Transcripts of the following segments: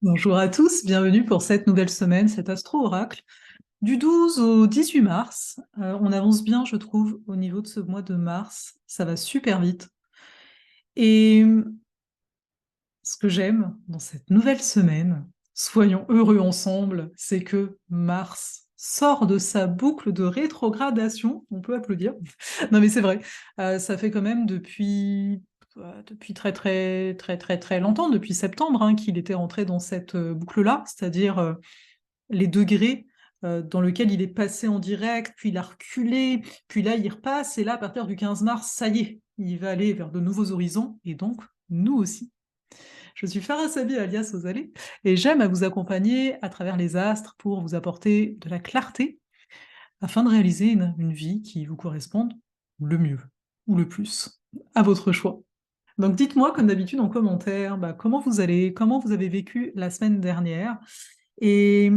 Bonjour à tous, bienvenue pour cette nouvelle semaine, cet Astro-Oracle. Du 12 au 18 mars, on avance bien, je trouve, au niveau de ce mois de mars. Ça va super vite. Et ce que j'aime dans cette nouvelle semaine, soyons heureux ensemble, c'est que Mars sort de sa boucle de rétrogradation. On peut applaudir. Non, mais c'est vrai. Ça fait quand même depuis très très très très très longtemps, depuis septembre, hein, qu'il était rentré dans cette boucle-là, c'est-à-dire les degrés dans lesquels il est passé en direct, puis il a reculé, puis là il repasse, et là à partir du 15 mars, ça y est, il va aller vers de nouveaux horizons, et donc nous aussi. Je suis Farah Sabi alias Ozalé, et j'aime à vous accompagner à travers les astres pour vous apporter de la clarté afin de réaliser une vie qui vous corresponde le mieux ou le plus, à votre choix. Donc dites-moi comme d'habitude en commentaire comment vous allez, comment vous avez vécu la semaine dernière, et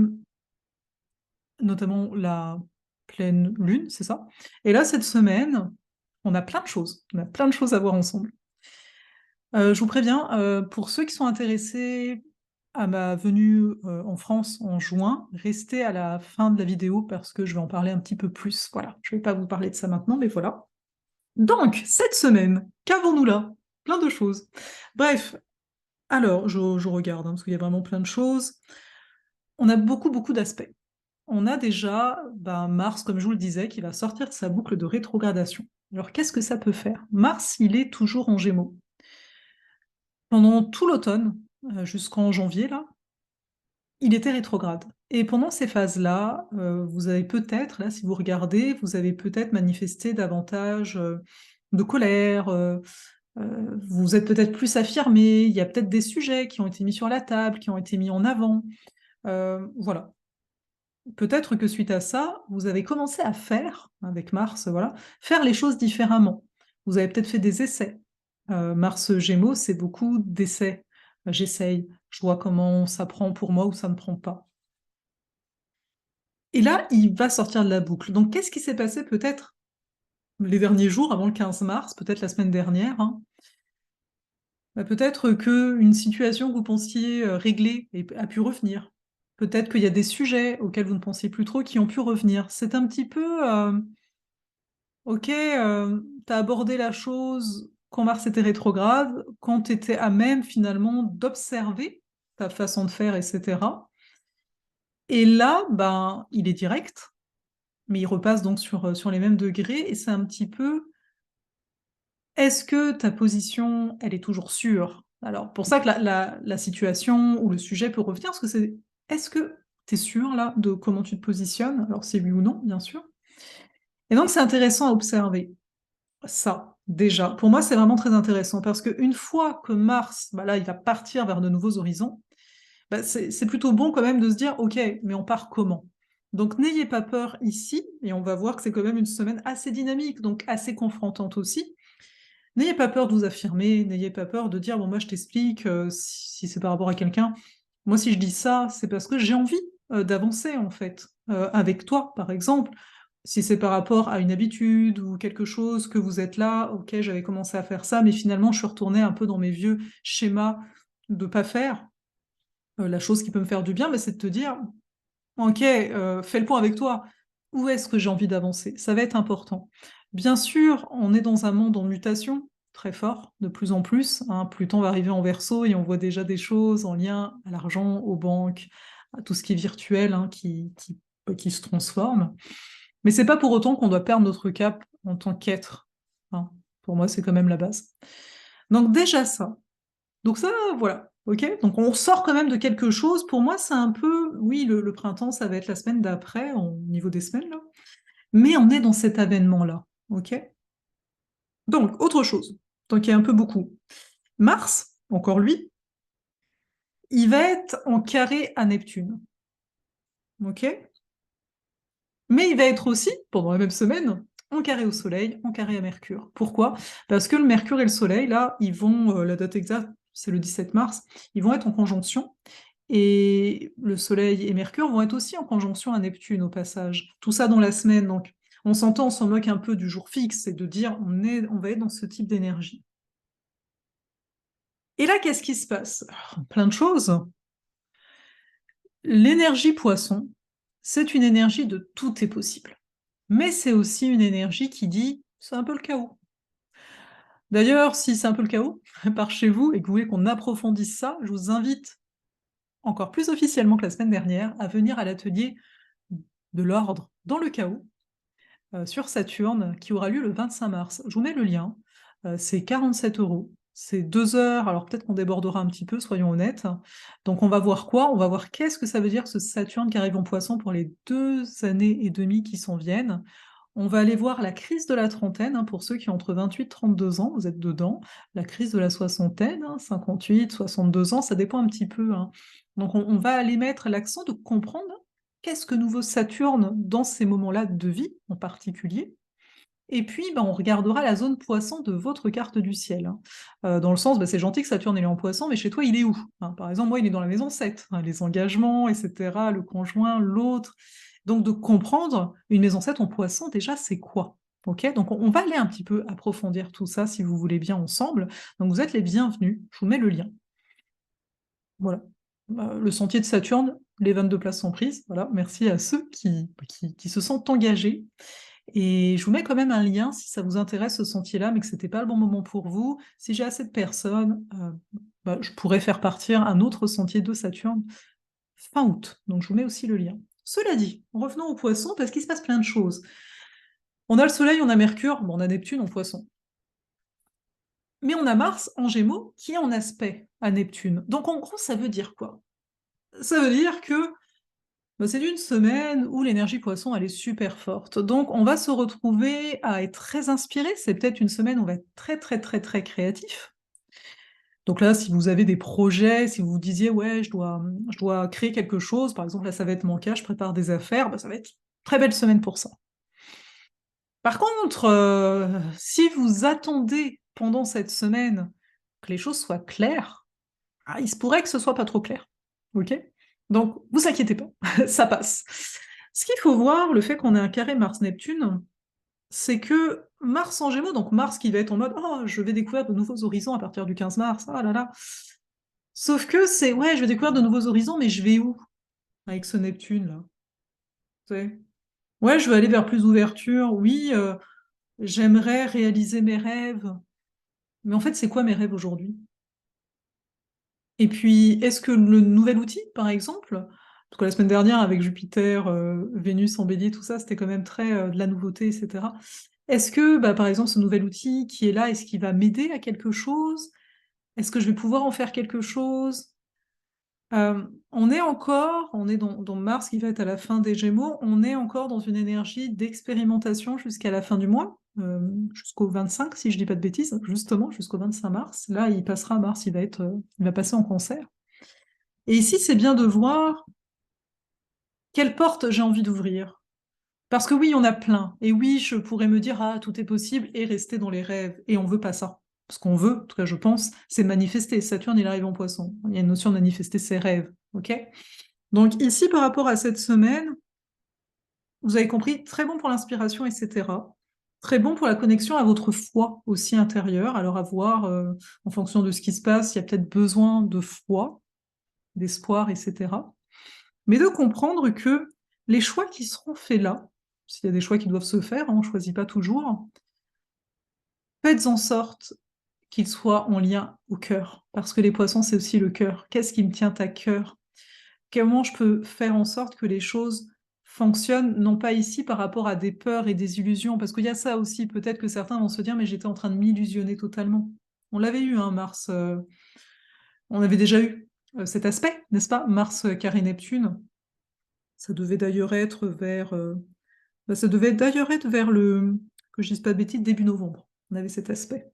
notamment la pleine lune, c'est ça. Et là, cette semaine, on a plein de choses. On a plein de choses à voir ensemble. Je vous préviens, pour ceux qui sont intéressés à ma venue en France en juin, restez à la fin de la vidéo parce que je vais en parler un petit peu plus. Voilà, je ne vais pas vous parler de ça maintenant, mais voilà. Donc, cette semaine, qu'avons-nous là? Plein de choses. Bref, alors, je regarde, hein, parce qu'il y a vraiment plein de choses. On a beaucoup, beaucoup d'aspects. On a déjà Mars, comme je vous le disais, qui va sortir de sa boucle de rétrogradation. Alors qu'est-ce que ça peut faire? Mars, il est toujours en Gémeaux. Pendant tout l'automne, jusqu'en janvier, là, il était rétrograde. Et pendant ces phases-là, vous avez peut-être, là, si vous regardez, vous avez peut-être manifesté davantage de colère, vous êtes peut-être plus affirmé, il y a peut-être des sujets qui ont été mis sur la table, qui ont été mis en avant. Voilà. Peut-être que suite à ça, vous avez commencé à faire, avec Mars, voilà, faire les choses différemment. Vous avez peut-être fait des essais. Mars Gémeaux, c'est beaucoup d'essais. J'essaye, je vois comment ça prend pour moi ou ça ne prend pas. Et là, il va sortir de la boucle. Donc, qu'est-ce qui s'est passé peut-être les derniers jours, avant le 15 mars, peut-être la semaine dernière, hein. Peut-être qu'une situation que vous pensiez réglée a pu revenir. Peut-être qu'il y a des sujets auxquels vous ne pensiez plus trop qui ont pu revenir. C'est un petit peu OK, tu as abordé la chose quand Mars était rétrograde, quand tu étais à même finalement d'observer ta façon de faire, et cetera. Et là, ben, il est direct, mais il repasse donc sur les mêmes degrés, et c'est un petit peu: est-ce que ta position, elle est toujours sûre? Alors pour ça que la situation ou le sujet peut revenir, parce que c'est: est-ce que tu es sûr là de comment tu te positionnes? Alors c'est oui ou non, bien sûr. Et donc c'est intéressant à observer. Ça, déjà, pour moi, c'est vraiment très intéressant parce qu'une fois que Mars, là, il va partir vers de nouveaux horizons, c'est plutôt bon quand même de se dire, OK, mais on part comment? Donc n'ayez pas peur ici, et on va voir que c'est quand même une semaine assez dynamique, donc assez confrontante aussi. N'ayez pas peur de vous affirmer, n'ayez pas peur de dire, bon, moi je t'explique, si c'est par rapport à quelqu'un, moi si je dis ça, c'est parce que j'ai envie d'avancer en fait, avec toi par exemple. Si c'est par rapport à une habitude ou quelque chose que vous êtes là, ok, j'avais commencé à faire ça, mais finalement je suis retournée un peu dans mes vieux schémas de pas faire. La chose qui peut me faire du bien, c'est de te dire, ok, fais le point avec toi. Où est-ce que j'ai envie d'avancer? Ça va être important. Bien sûr, on est dans un monde en mutation très fort, de plus en plus, hein. Pluton va arriver en Verseau et on voit déjà des choses en lien à l'argent, aux banques, à tout ce qui est virtuel, hein, qui se transforme. Mais c'est pas pour autant qu'on doit perdre notre cap en tant qu'être, hein. Pour moi, c'est quand même la base. Donc déjà ça. Donc ça, voilà, ok? Donc on sort quand même de quelque chose. Pour moi, c'est un peu, oui, le printemps, ça va être la semaine d'après, au niveau des semaines, là. Mais on est dans cet avènement-là, ok? Donc, autre chose. Donc il y a un peu beaucoup. Mars, encore lui, il va être en carré à Neptune, ok? Mais il va être aussi, pendant la même semaine, en carré au Soleil, en carré à Mercure. Pourquoi? Parce que le Mercure et le Soleil, là, ils vont, la date exacte, c'est le 17 mars, ils vont être en conjonction. Et le Soleil et Mercure vont être aussi en conjonction à Neptune au passage. Tout ça dans la semaine, donc on s'entend, on s'en moque un peu du jour fixe et de dire on va être dans ce type d'énergie. Et là, qu'est-ce qui se passe? Alors, plein de choses. L'énergie poisson, c'est une énergie de tout est possible. Mais c'est aussi une énergie qui dit: «C'est un peu le chaos». D'ailleurs, si c'est un peu le chaos par chez vous et que vous voulez qu'on approfondisse ça, je vous invite, encore plus officiellement que la semaine dernière, à venir à l'atelier de l'ordre dans le chaos, sur Saturne, qui aura lieu le 25 mars. Je vous mets le lien, c'est 47 €, c'est 2 heures, alors peut-être qu'on débordera un petit peu, soyons honnêtes. Donc on va voir quoi? On va voir qu'est-ce que ça veut dire ce Saturne qui arrive en Poisson pour les 2 années et demie qui s'en viennent. On va aller voir la crise de la trentaine, hein, pour ceux qui ont entre 28 et 32 ans, vous êtes dedans. La crise de la soixantaine, hein, 58, 62 ans, ça dépend un petit peu, hein. Donc on va aller mettre l'accent de comprendre qu'est-ce que nous veut Saturne dans ces moments-là de vie, en particulier. Et puis, bah, on regardera la zone Poisson de votre carte du ciel, hein. Dans le sens, bah, c'est gentil que Saturne il est en Poisson, mais chez toi, il est où? Hein, par exemple, moi, il est dans la maison 7, hein, les engagements et cetera, le conjoint, l'autre. Donc de comprendre une maison 7 en Poisson, déjà, c'est quoi? OK? Donc on va aller un petit peu approfondir tout ça, si vous voulez bien, ensemble. Donc vous êtes les bienvenus, je vous mets le lien. Voilà. Le sentier de Saturne, les 22 places sont prises, voilà, merci à ceux qui se sentent engagés. Et je vous mets quand même un lien si ça vous intéresse ce sentier-là, mais que c'était pas le bon moment pour vous. Si j'ai assez de personnes, bah, je pourrais faire partir un autre sentier de Saturne fin août, donc je vous mets aussi le lien. Cela dit, revenons aux Poissons parce qu'il se passe plein de choses. On a le Soleil, on a Mercure, bon, on a Neptune en Poisson. Mais on a Mars en Gémeaux qui est en aspect à Neptune. Donc en gros, ça veut dire quoi? Ça veut dire que bah, c'est une semaine où l'énergie poisson, elle est super forte. Donc, on va se retrouver à être très inspiré. C'est peut-être une semaine où on va être très, très, très, très créatif. Donc là, si vous avez des projets, si vous vous disiez, ouais, je dois créer quelque chose, par exemple, là, ça va être mon cas, je prépare des affaires, bah, ça va être une très belle semaine pour ça. Par contre, si vous attendez pendant cette semaine que les choses soient claires, ah, il se pourrait que ce soit pas trop clair. OK? Donc, vous inquiétez pas, ça passe. Ce qu'il faut voir, le fait qu'on ait un carré Mars-Neptune, c'est que Mars en Gémeaux, donc Mars qui va être en mode oh, je vais découvrir de nouveaux horizons à partir du 15 mars, ah là là. Sauf que c'est ouais, je vais découvrir de nouveaux horizons, mais je vais où avec ce Neptune là? Tu sais. Ouais, je veux aller vers plus d'ouverture, oui, j'aimerais réaliser mes rêves. Mais en fait, c'est quoi mes rêves aujourd'hui? Et puis, est-ce que le nouvel outil, par exemple, parce que la semaine dernière avec Jupiter, Vénus en Bélier, tout ça, c'était quand même très, de la nouveauté et cetera. Est-ce que, bah, par exemple, ce nouvel outil qui est là, est-ce qu'il va m'aider à quelque chose? Est-ce que je vais pouvoir en faire quelque chose? On est dans Mars qui va être à la fin des Gémeaux, on est encore dans une énergie d'expérimentation jusqu'à la fin du mois, jusqu'au 25 si je dis pas de bêtises, justement jusqu'au 25 mars. Là, il passera Mars, il va passer en Cancer. Et ici, c'est bien de voir quelle porte j'ai envie d'ouvrir. Parce que oui, il y en a plein. Et oui, je pourrais me dire, ah, tout est possible et rester dans les rêves. Et on veut pas ça. Ce qu'on veut, en tout cas, je pense, c'est manifester. Saturne, il arrive en Poisson. Il y a une notion de manifester ses rêves. OK? Donc ici, par rapport à cette semaine, vous avez compris, très bon pour l'inspiration, etc. Très bon pour la connexion à votre foi aussi intérieure. Alors à voir, en fonction de ce qui se passe, il y a peut-être besoin de foi, d'espoir, etc. Mais de comprendre que les choix qui seront faits là, s'il y a des choix qui doivent se faire, hein, on ne choisit pas toujours, faites en sorte qu'ils soient en lien au cœur. Parce que les poissons, c'est aussi le cœur. Qu'est-ce qui me tient à cœur? Comment je peux faire en sorte que les choses fonctionnent, non pas ici par rapport à des peurs et des illusions, parce qu'il y a ça aussi, peut-être que certains vont se dire, mais j'étais en train de m'illusionner totalement. On l'avait eu, hein, Mars, on avait déjà eu cet aspect, n'est-ce pas? Mars carré Neptune, ça devait d'ailleurs être vers, bah, ça devait d'ailleurs être vers le, que je dise pas de bêtises, début novembre. On avait cet aspect.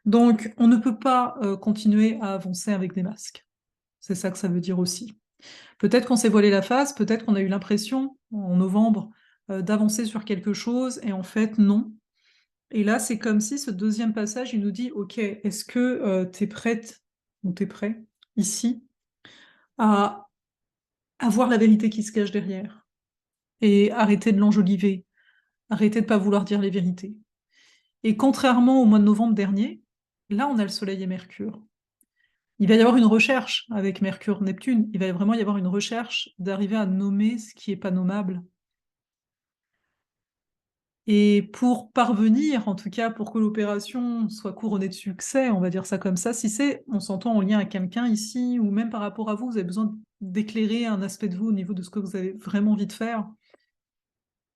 Donc, on ne peut pas continuer à avancer avec des masques. C'est ça que ça veut dire aussi. Peut-être qu'on s'est voilé la face, peut-être qu'on a eu l'impression, en novembre, d'avancer sur quelque chose et en fait non. Et là, c'est comme si ce deuxième passage, il nous dit: «OK, est-ce que, tu es prête ou tu es prêt, ici, à voir la vérité qui se cache derrière et arrêter de l'enjoliver, arrêter de pas vouloir dire les vérités?» Et contrairement au mois de novembre dernier, là, on a le Soleil et Mercure. Il va y avoir une recherche avec Mercure-Neptune, il va vraiment y avoir une recherche d'arriver à nommer ce qui n'est pas nommable. Et pour parvenir, en tout cas pour que l'opération soit couronnée de succès, on va dire ça comme ça, si c'est, on s'entend en lien à quelqu'un ici, ou même par rapport à vous, vous avez besoin d'éclairer un aspect de vous au niveau de ce que vous avez vraiment envie de faire,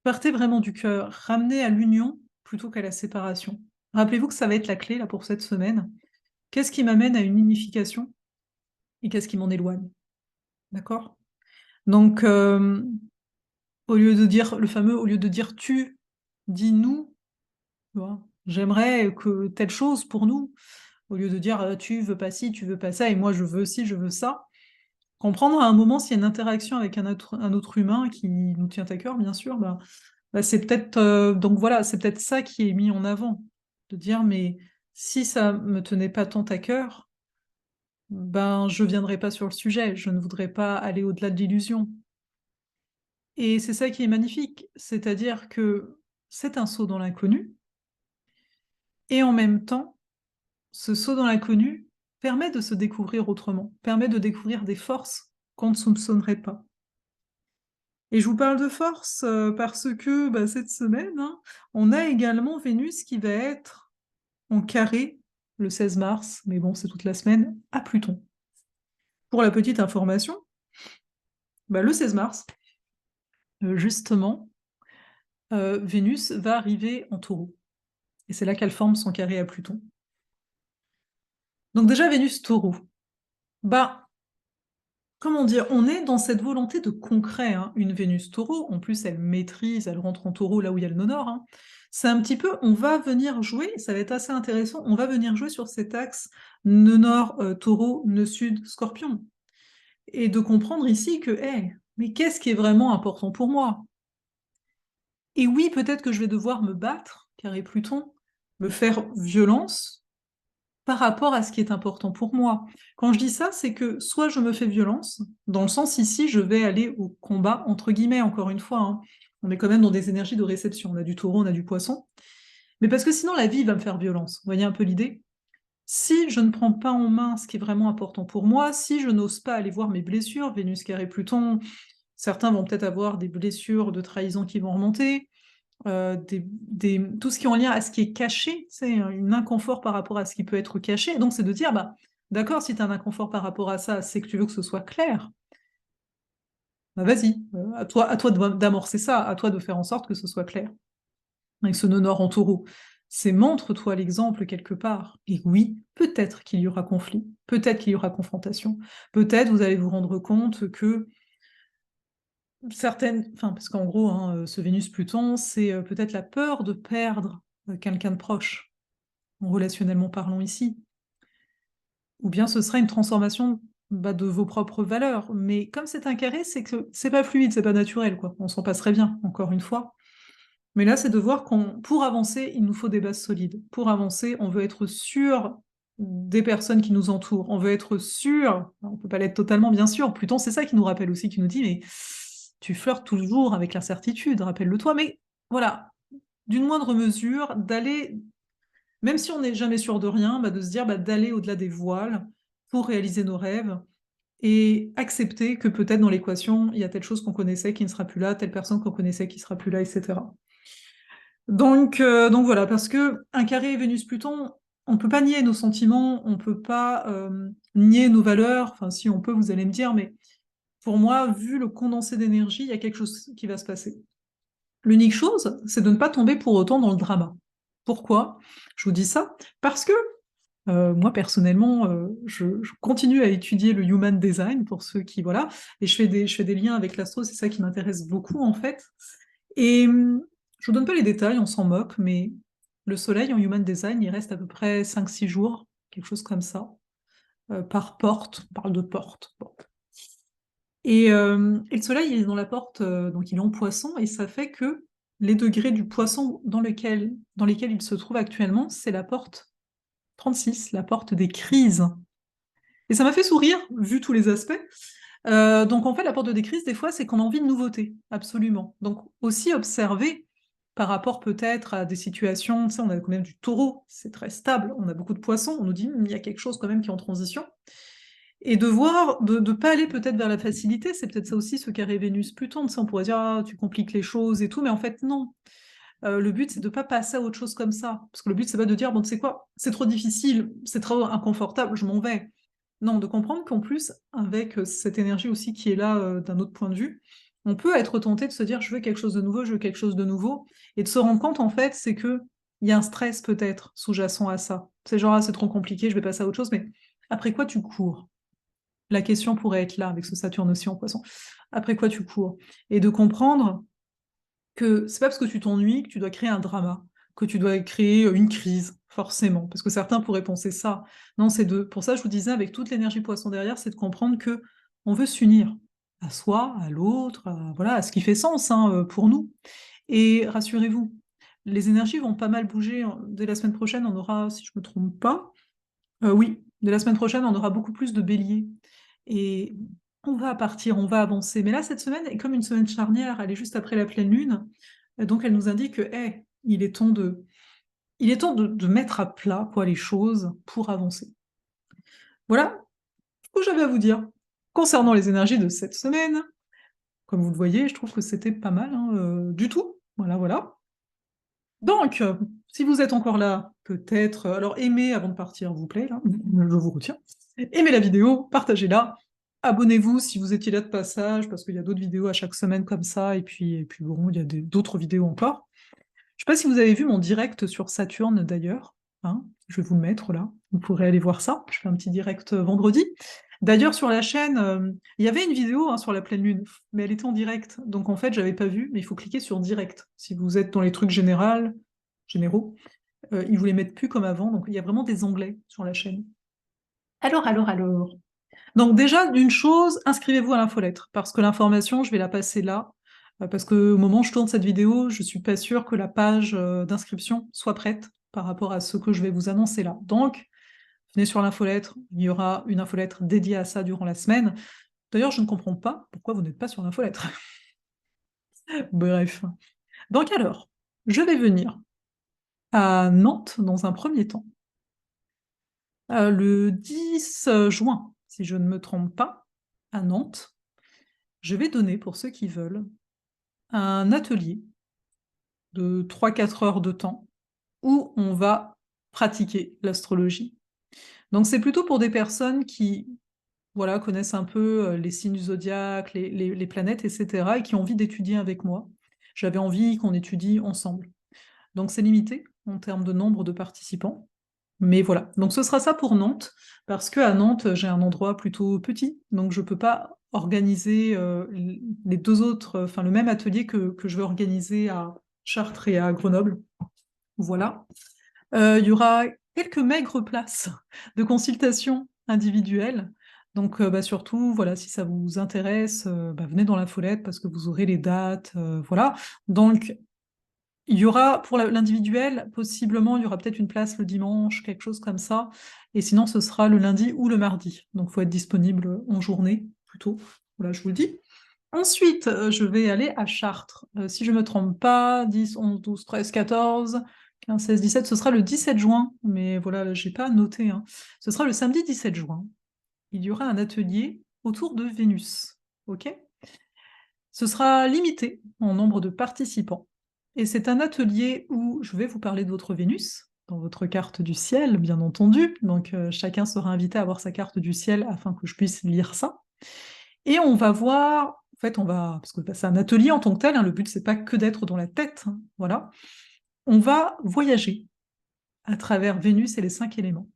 partez vraiment du cœur, ramenez à l'union plutôt qu'à la séparation. Rappelez-vous que ça va être la clé là pour cette semaine. Qu'est-ce qui m'amène à une unification et qu'est-ce qui m'en éloigne? D'accord? Donc, au lieu de dire le fameux, au lieu de dire tu, dis nous, tu vois. J'aimerais que telle chose pour nous, au lieu de dire tu veux pas ci, tu veux pas ça, et moi je veux ci, je veux ça. Comprendre à un moment s'il y a une interaction avec un autre humain qui nous tient à cœur, bien sûr, bah, c'est peut-être donc voilà, c'est peut-être ça qui est mis en avant, de dire mais si ça me tenait pas tant à cœur, ben je viendrais pas sur le sujet, je ne voudrais pas aller au-delà de l'illusion. Et c'est ça qui est magnifique, c'est-à-dire que c'est un saut dans l'inconnu, et en même temps, ce saut dans l'inconnu permet de se découvrir autrement, permet de découvrir des forces qu'on ne soupçonnerait pas. Et je vous parle de force parce que bah, cette semaine, hein, on a également Vénus qui va être en carré le 16 mars, mais bon, c'est toute la semaine, à Pluton. Pour la petite information, bah, le 16 mars, justement, Vénus va arriver en taureau. Et c'est là qu'elle forme son carré à Pluton. Donc déjà, Vénus taureau. Bah, comment dire, on est dans cette volonté de concret, hein. Une Vénus taureau, en plus elle maîtrise, elle rentre en taureau là où il y a le nœud nord, hein. C'est un petit peu, on va venir jouer, ça va être assez intéressant, on va venir jouer sur cet axe nœud nord, taureau, nœud sud, scorpion. Et de comprendre ici que, mais qu'est-ce qui est vraiment important pour moi? Et oui, peut-être que je vais devoir me battre, carré Pluton, me faire violence, par rapport à ce qui est important pour moi. Quand je dis ça, c'est que soit je me fais violence, dans le sens ici, je vais aller au combat, entre guillemets, encore une fois, hein. On est quand même dans des énergies de réception, on a du taureau, on a du poisson, mais parce que sinon la vie va me faire violence. Vous voyez un peu l'idée? Si je ne prends pas en main ce qui est vraiment important pour moi, si je n'ose pas aller voir mes blessures, Vénus carré Pluton, certains vont peut-être avoir des blessures de trahison qui vont remonter, tout ce qui est en lien à ce qui est caché, c'est un inconfort par rapport à ce qui peut être caché. Et donc, c'est de dire, bah, d'accord, si tu as un inconfort par rapport à ça, c'est que tu veux que ce soit clair. Bah, vas-y, à toi d'amorcer ça, à toi de faire en sorte que ce soit clair. Avec ce nœud nord en taureau, c'est montre-toi l'exemple quelque part. Et oui, peut-être qu'il y aura conflit, peut-être qu'il y aura confrontation, peut-être vous allez vous rendre compte que certaines, enfin, parce qu'en gros, hein, ce Vénus-Pluton, c'est peut-être la peur de perdre quelqu'un de proche, relationnellement parlant ici. Ou bien ce sera une transformation bah, de vos propres valeurs. Mais comme c'est un carré, c'est que c'est pas fluide, c'est pas naturel, quoi. On s'en passerait bien, encore une fois. Mais là, c'est de voir qu'on, pour avancer, il nous faut des bases solides. Pour avancer, on veut être sûr des personnes qui nous entourent. On veut être sûr, on peut pas l'être totalement, bien sûr. Pluton, c'est ça qui nous rappelle aussi, qui nous dit, mais tu flirtes toujours avec l'incertitude, rappelle-le-toi. Mais voilà, d'une moindre mesure, d'aller, même si on n'est jamais sûr de rien, bah, de se dire bah, d'aller au-delà des voiles pour réaliser nos rêves et accepter que peut-être dans l'équation, il y a telle chose qu'on connaissait qui ne sera plus là, telle personne qu'on connaissait qui sera plus là, etc. Donc voilà, parce que un carré Vénus-Pluton, on peut pas nier nos sentiments, on peut pas nier nos valeurs, enfin si on peut, vous allez me dire, mais pour moi, vu le condensé d'énergie, il y a quelque chose qui va se passer. L'unique chose, c'est de ne pas tomber pour autant dans le drama. Pourquoi je vous dis ça? Parce que moi personnellement, je continue à étudier le human design pour ceux qui voilà, et je fais des liens avec l'astro, c'est ça qui m'intéresse beaucoup en fait. Et je vous donne pas les détails, on s'en moque, mais le soleil en human design, il reste à peu près 5-6 jours, quelque chose comme ça, par porte, on parle de porte. Bon. Et le soleil, il est dans la porte, donc il est en poisson, et ça fait que les degrés du poisson dans lesquels il se trouve actuellement, c'est la porte 36, la porte des crises. Et ça m'a fait sourire, vu tous les aspects. Donc en fait, la porte des crises, des fois, c'est qu'on a envie de nouveauté, absolument. Donc aussi observer par rapport peut-être à des situations, tu sais, on a quand même du taureau, c'est très stable, on a beaucoup de poissons, on nous dit, il y a quelque chose quand même qui est en transition. Et de voir, de pas aller peut-être vers la facilité, c'est peut-être ça aussi ce carré Vénus-Pluton. Tu sais, on pourrait dire: «Ah, tu compliques les choses et tout», mais en fait non. Le but, c'est de pas passer à autre chose comme ça. Parce que le but, c'est pas de dire: «Bon, tu sais quoi? C'est trop difficile, c'est trop inconfortable, je m'en vais». Non, de comprendre qu'en plus, avec, cette énergie aussi qui est là, d'un autre point de vue, on peut être tenté de se dire: «Je veux quelque chose de nouveau, je veux quelque chose de nouveau», et de se rendre compte, en fait, c'est qu'il y a un stress peut-être sous-jacent à ça. C'est genre: «Ah, c'est trop compliqué, je vais passer à autre chose», mais après quoi tu cours? La question pourrait être là, avec ce Saturne aussi en Poisson. Après quoi tu cours? Et de comprendre que c'est pas parce que tu t'ennuies que tu dois créer un drama, que tu dois créer, une crise, forcément. Parce que certains pourraient penser ça. Non, c'est de pour ça je vous disais avec toute l'énergie Poisson derrière, c'est de comprendre que on veut s'unir à soi, à l'autre, à voilà, à ce qui fait sens, hein, pour nous. Et rassurez-vous, les énergies vont pas mal bouger, dès la semaine prochaine, on aura, si je me trompe pas, oui, dès la semaine prochaine, on aura beaucoup plus de Bélier et on va partir, on va avancer. Mais là, cette semaine est comme une semaine charnière, elle est juste après la pleine lune, donc elle nous indique que: «Hey, il est temps de mettre à plat, quoi, les choses pour avancer». Voilà ce que j'avais à vous dire concernant les énergies de cette semaine. Comme vous le voyez, je trouve que c'était pas mal, hein, du tout. Voilà, voilà. Donc, si vous êtes encore là, peut-être, alors aimez avant de partir, vous plaît, là, je vous retiens. Aimez la vidéo, partagez-la, abonnez-vous si vous étiez là de passage, parce qu'il y a d'autres vidéos à chaque semaine comme ça, et puis bon, il y a d'autres vidéos encore. Je sais pas si vous avez vu mon direct sur Saturne d'ailleurs, hein, je vais vous le mettre là, vous pourrez aller voir ça. Je fais un petit direct vendredi. D'ailleurs, sur la chaîne, il y avait une vidéo hein, sur la pleine lune, mais elle était en direct, donc en fait, j'avais pas vu, mais il faut cliquer sur direct. Si vous êtes dans les trucs généraux, ils vous les mettent plus comme avant, donc il y a vraiment des onglets sur la chaîne. Alors. Donc déjà, d'une chose, inscrivez-vous à l'infolettre, parce que l'information, je vais la passer là, parce qu'au moment où je tourne cette vidéo, je suis pas sûre que la page, d'inscription soit prête par rapport à ce que je vais vous annoncer là. Donc, venez sur l'infolettre, il y aura une infolettre dédiée à ça durant la semaine. D'ailleurs, je ne comprends pas pourquoi vous n'êtes pas sur l'infolettre. Bref. Donc alors, je vais venir à Nantes dans un premier temps, le 10 juin, si je ne me trompe pas, à Nantes. Je vais donner, pour ceux qui veulent, un atelier de 3 4 heures de temps où on va pratiquer l'astrologie. Donc c'est plutôt pour des personnes qui, voilà, connaissent un peu, les signes du zodiaque, les planètes et cetera et qui ont envie d'étudier avec moi. J'avais envie qu'on étudie ensemble. Donc c'est limité en termes de nombre de participants, mais voilà. Donc ce sera ça pour Nantes, parce qu'à Nantes, j'ai un endroit plutôt petit, donc je peux pas organiser, les 2 autres, enfin le même atelier que je vais organiser à Chartres et à Grenoble. Voilà. Il y aura quelques maigres places de consultation individuelle, donc bah, surtout, voilà, si ça vous intéresse, bah, venez dans la folette parce que vous aurez les dates, voilà. Donc il y aura pour l'individuel, possiblement, il y aura peut-être une place le dimanche, quelque chose comme ça, et sinon ce sera le lundi ou le mardi. Donc il faut être disponible en journée plutôt. Voilà, je vous le dis. Ensuite, je vais aller à Chartres. Si je me trompe pas, 10, 11, 12, 13, 14, 15, 16, 17, ce sera le 17 juin, mais voilà, là, j'ai pas noté, hein. Ce sera le samedi 17 juin. Il y aura un atelier autour de Vénus. OK? Ce sera limité en nombre de participants et c'est un atelier où je vais vous parler de votre Vénus, dans votre carte du ciel, bien entendu. Donc, chacun sera invité à avoir sa carte du ciel afin que je puisse lire ça et on va voir en fait, on va parce que, bah, c'est un atelier en tant que tel, hein, le but c'est pas que d'être dans la tête, hein, voilà. On va voyager à travers Vénus et les 5 éléments.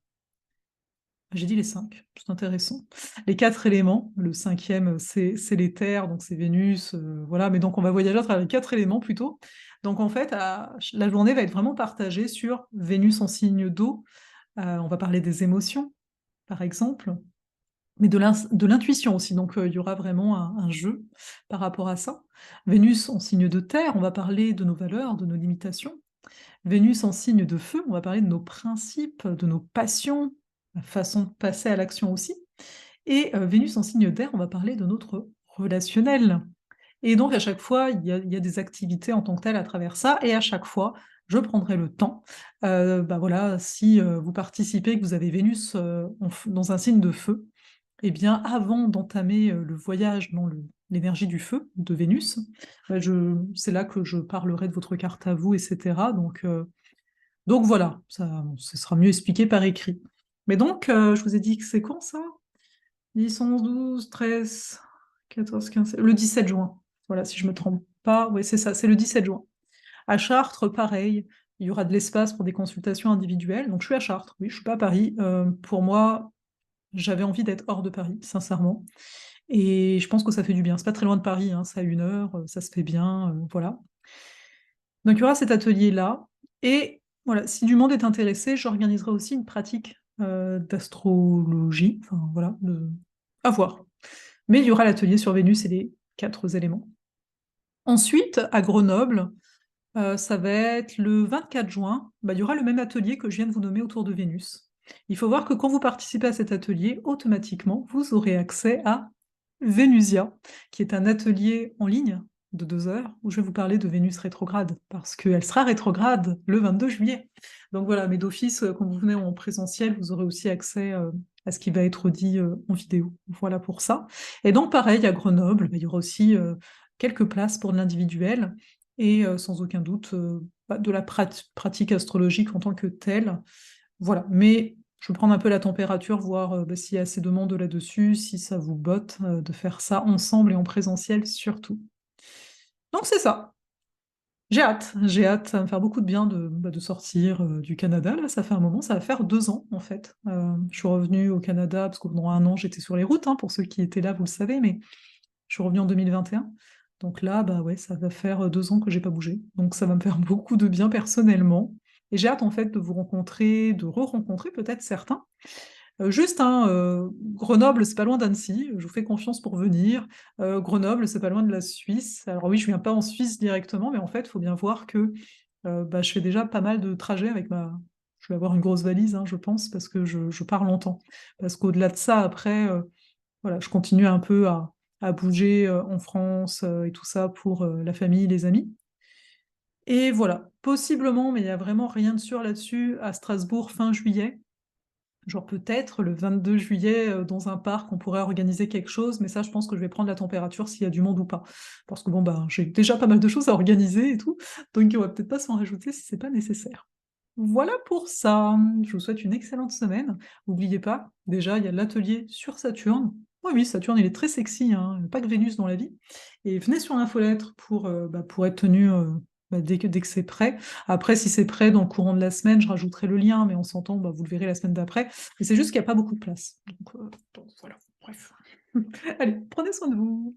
J'ai dit les 5, c'est intéressant. Les 4 éléments, le cinquième, c'est les terres, donc c'est Vénus, voilà, mais donc on va voyager à travers les 4 éléments plutôt. Donc en fait, la journée va être vraiment partagée sur Vénus en signe d'eau, on va parler des émotions, par exemple, mais de l'intuition aussi, donc il y aura vraiment un jeu par rapport à ça. Vénus en signe de terre, on va parler de nos valeurs, de nos limitations. Vénus en signe de feu, on va parler de nos principes, de nos passions, la façon de passer à l'action aussi. Et Vénus en signe d'air, on va parler de notre relationnel. Et donc à chaque fois, il y a des activités en tant que telles à travers ça, et à chaque fois, je prendrai le temps, bah, voilà, si, vous participez, que vous avez Vénus, dans un signe de feu, eh bien, avant d'entamer, le voyage dans l'énergie du feu de Vénus, je c'est là que je parlerai de votre carte à vous et cetera, donc voilà, ça ce sera mieux expliqué par écrit. Mais donc, je vous ai dit que c'est quand ça? 10, 11, 12, 13, 14, 15, le 17 juin. Voilà, si je me trompe pas, ouais, c'est ça, c'est le 17 juin. À Chartres, pareil, il y aura de l'espace pour des consultations individuelles. Donc je suis à Chartres, oui, je suis pas à Paris. Pour moi, j'avais envie d'être hors de Paris, sincèrement. Et je pense que ça fait du bien. C'est pas très loin de Paris, hein, c'est à 1 heure, ça se fait bien, voilà. Donc il y aura cet atelier-là. Et voilà, si du monde est intéressé, j'organiserai aussi une pratique d'astrologie. Enfin voilà, à voir. Mais il y aura l'atelier sur Vénus et les 4 éléments. Ensuite, à Grenoble, ça va être le 24 juin, bah, il y aura le même atelier que je viens de vous nommer autour de Vénus. Il faut voir que quand vous participez à cet atelier, automatiquement, vous aurez accès à Vénusia, qui est un atelier en ligne de 2 heures où je vais vous parler de Vénus rétrograde, parce qu'elle sera rétrograde le 22 juillet. Donc voilà, mais d'office, quand vous venez en présentiel, vous aurez aussi accès à ce qui va être dit en vidéo. Voilà pour ça. Et donc pareil, à Grenoble, bah, il y aura aussi quelques places pour de l'individuel et sans aucun doute de la pratique astrologique en tant que telle. Voilà, mais je vais prendre un peu la température, voir bah, s'il y a assez de monde là-dessus, si ça vous botte de faire ça ensemble et en présentiel surtout. Donc c'est ça. J'ai hâte, ça va me faire beaucoup de bien de sortir du Canada. Là, ça fait un moment, ça va faire 2 ans en fait. Je suis revenue au Canada parce que pendant un an j'étais sur les routes, hein, pour ceux qui étaient là, vous le savez, mais je suis revenue en 2021. Donc là, bah ouais, ça va faire 2 ans que j'ai pas bougé. Donc ça va me faire beaucoup de bien personnellement. Et j'ai hâte en fait de vous rencontrer, de re-rencontrer peut-être certains. Juste, hein, Grenoble, c'est pas loin d'Annecy, je vous fais confiance pour venir. Grenoble, c'est pas loin de la Suisse. Alors oui, je viens pas en Suisse directement, mais en fait, il faut bien voir que bah, je fais déjà pas mal de trajets avec ma. Je vais avoir une grosse valise, hein, je pense, parce que je pars longtemps. Parce qu'au-delà de ça, après, voilà, je continue un peu à bouger en France et tout ça pour la famille, les amis. Et voilà, possiblement, mais il n'y a vraiment rien de sûr là-dessus, à Strasbourg fin juillet. Genre peut-être le 22 juillet, dans un parc, on pourrait organiser quelque chose, mais ça, je pense que je vais prendre la température s'il y a du monde ou pas. Parce que bon, ben, j'ai déjà pas mal de choses à organiser et tout, donc on va peut-être pas s'en rajouter si c'est pas nécessaire. Voilà pour ça. Je vous souhaite une excellente semaine. N'oubliez pas, déjà, il y a l'atelier sur Saturne. Oui, oui, Saturne, il est très sexy, hein, il y a pas que Vénus dans la vie. Et venez sur l'infolettre pour être tenu dès que c'est prêt. Après, si c'est prêt dans le courant de la semaine, je rajouterai le lien, mais on s'entend, bah, vous le verrez la semaine d'après. Mais c'est juste qu'il n'y a pas beaucoup de place. Donc voilà, bref. Allez, prenez soin de vous.